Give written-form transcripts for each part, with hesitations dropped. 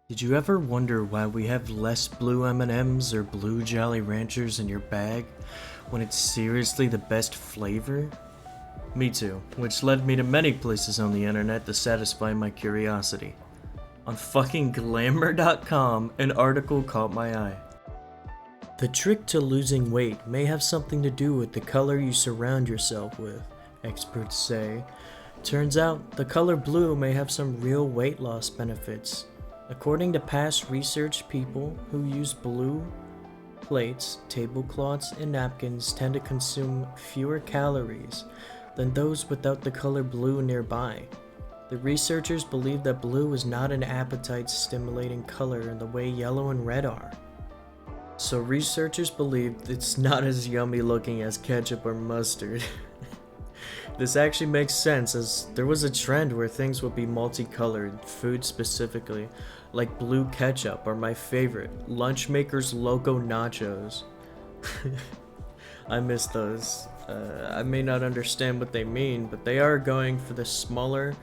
Did you ever wonder why we have less blue M&Ms or blue Jolly Ranchers in your bag when it's seriously the best flavor? Me too, which led me to many places on the internet to satisfy my curiosity. On fucking glamour.com, an article caught my eye. The trick to losing weight may have something to do with the color you surround yourself with, experts say. Turns out, the color blue may have some real weight loss benefits. According to past research, people who use blue plates, tablecloths, and napkins tend to consume fewer calories than those without the color blue nearby. The researchers believe that blue is not an appetite-stimulating color in the way yellow and red are. So researchers believe it's not as yummy looking as ketchup or mustard. This actually makes sense, as there was a trend where things would be multicolored, food specifically, like blue ketchup or my favorite, Lunchmaker's Loco Nachos. I miss those. I may not understand what they mean, but they are going for the smaller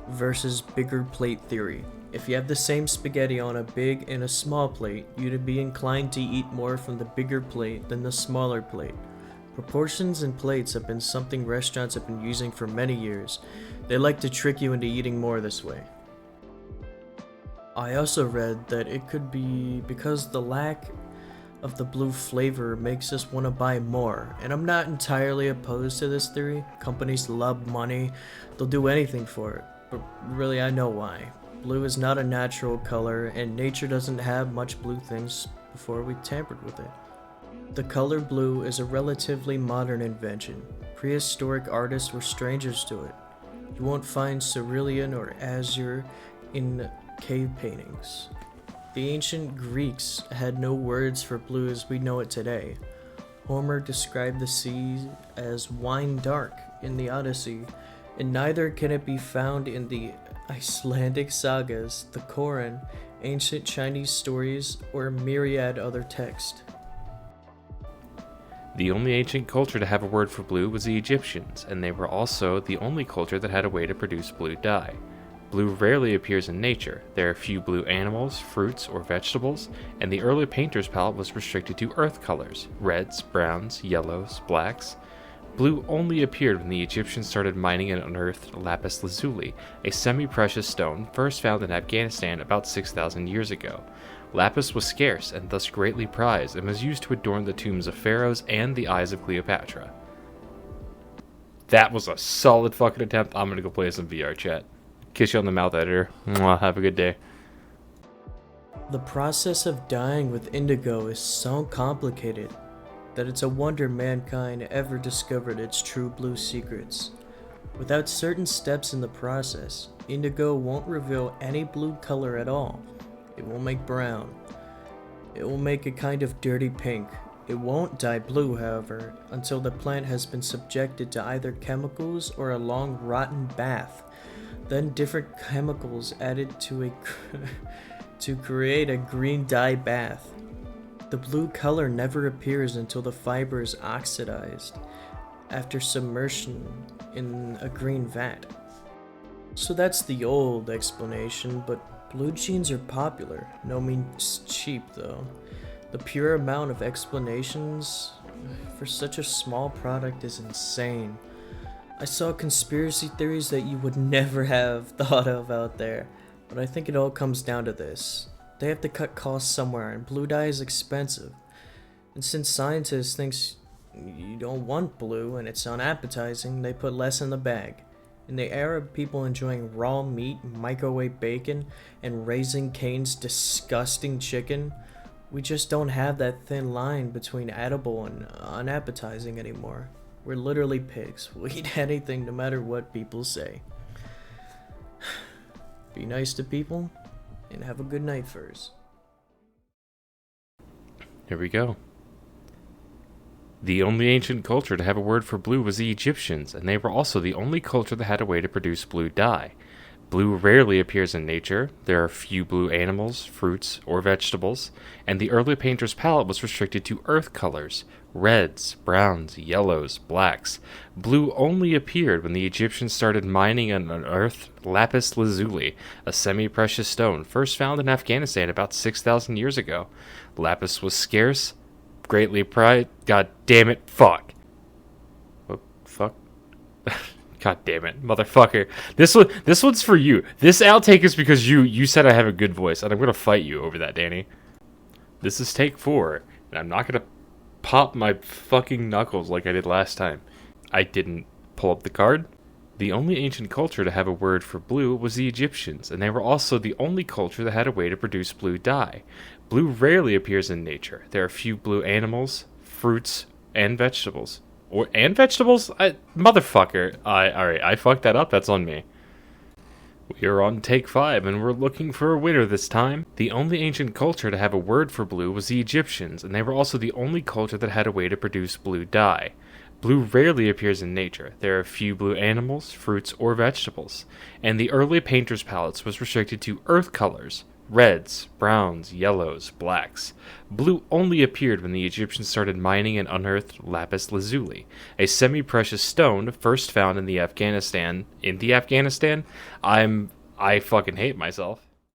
versus bigger plate theory. If you have the same spaghetti on a big and a small plate, you'd be inclined to eat more from the bigger plate than the smaller plate. Proportions in plates have been something restaurants have been using for many years. They like to trick you into eating more this way. I also read that it could be because the lack of the blue flavor makes us want to buy more, and I'm not entirely opposed to this theory. Companies love money, they'll do anything for it, but really I know why. Blue is not a natural color, and nature doesn't have much blue things before we tampered with it. The color blue is a relatively modern invention. Prehistoric artists were strangers to it. You won't find cerulean or azure in cave paintings. The ancient Greeks had no words for blue as we know it today. Homer described the sea as wine dark in the Odyssey, and neither can it be found in the Icelandic sagas, the Koran, ancient Chinese stories, or myriad other texts. The only ancient culture to have a word for blue was the Egyptians, and they were also the only culture that had a way to produce blue dye. Blue rarely appears in nature. There are few blue animals, fruits, or vegetables, and the early painter's palette was restricted to earth colors: reds, browns, yellows, blacks. Blue only appeared when the Egyptians started mining and unearthed lapis lazuli, a semi-precious stone first found in Afghanistan about 6,000 years ago. Lapis was scarce and thus greatly prized, and was used to adorn the tombs of pharaohs and the eyes of Cleopatra. That was a solid fucking attempt. I'm gonna go play some VR chat. Kiss you on the mouth, editor. Mwah, have a good day. The process of dyeing with indigo is so complicated that it's a wonder mankind ever discovered its true blue secrets. Without certain steps in the process, indigo won't reveal any blue color at all. It won't make brown. It will make a kind of dirty pink. It won't dye blue, however, until the plant has been subjected to either chemicals or a long rotten bath. Then different chemicals added to to create a green dye bath. The blue color never appears until the fiber is oxidized after submersion in a green vat. So that's the old explanation, but blue jeans are popular, no means cheap though. The pure amount of explanations for such a small product is insane. I saw conspiracy theories that you would never have thought of out there, but I think it all comes down to this. They have to cut costs somewhere, and blue dye is expensive. And since scientists think you don't want blue and it's unappetizing, they put less in the bag. In the era of people enjoying raw meat, microwave bacon, and Raising Cane's disgusting chicken, we just don't have that thin line between edible and unappetizing anymore. We're literally pigs. We'll eat anything no matter what people say. Be nice to people, and have a good night first. Here we go. The only ancient culture to have a word for blue was the Egyptians, and they were also the only culture that had a way to produce blue dye. Blue rarely appears in nature. There are few blue animals, fruits, or vegetables, and the early painter's palette was restricted to earth colors: reds, browns, yellows, blacks. Blue only appeared when the Egyptians started mining and unearthed lapis lazuli, a semi-precious stone first found in Afghanistan about 6,000 years ago. Lapis was scarce, greatly prized. God damn it, fuck. What, fuck? God damn it, motherfucker. This one's for you. This outtake is because you said I have a good voice, and I'm gonna fight you over that, Danny. This is take 4, and I'm not gonna pop my fucking knuckles like I did last time. I didn't pull up the card. The only ancient culture to have a word for blue was the Egyptians, and they were also the only culture that had a way to produce blue dye. Blue rarely appears in nature. There are few blue animals, fruits, and vegetables. Vegetables? Motherfucker. Alright, I fucked that up. That's on me. We are on take 5, and we're looking for a winner this time. The only ancient culture to have a word for blue was the Egyptians, and they were also the only culture that had a way to produce blue dye. Blue rarely appears in nature. There are few blue animals, fruits, or vegetables, and the early painters' palettes was restricted to earth colors: reds, browns, yellows, blacks. Blue only appeared when the Egyptians started mining and unearthed lapis lazuli, a semi-precious stone first found in Afghanistan. I fucking hate myself.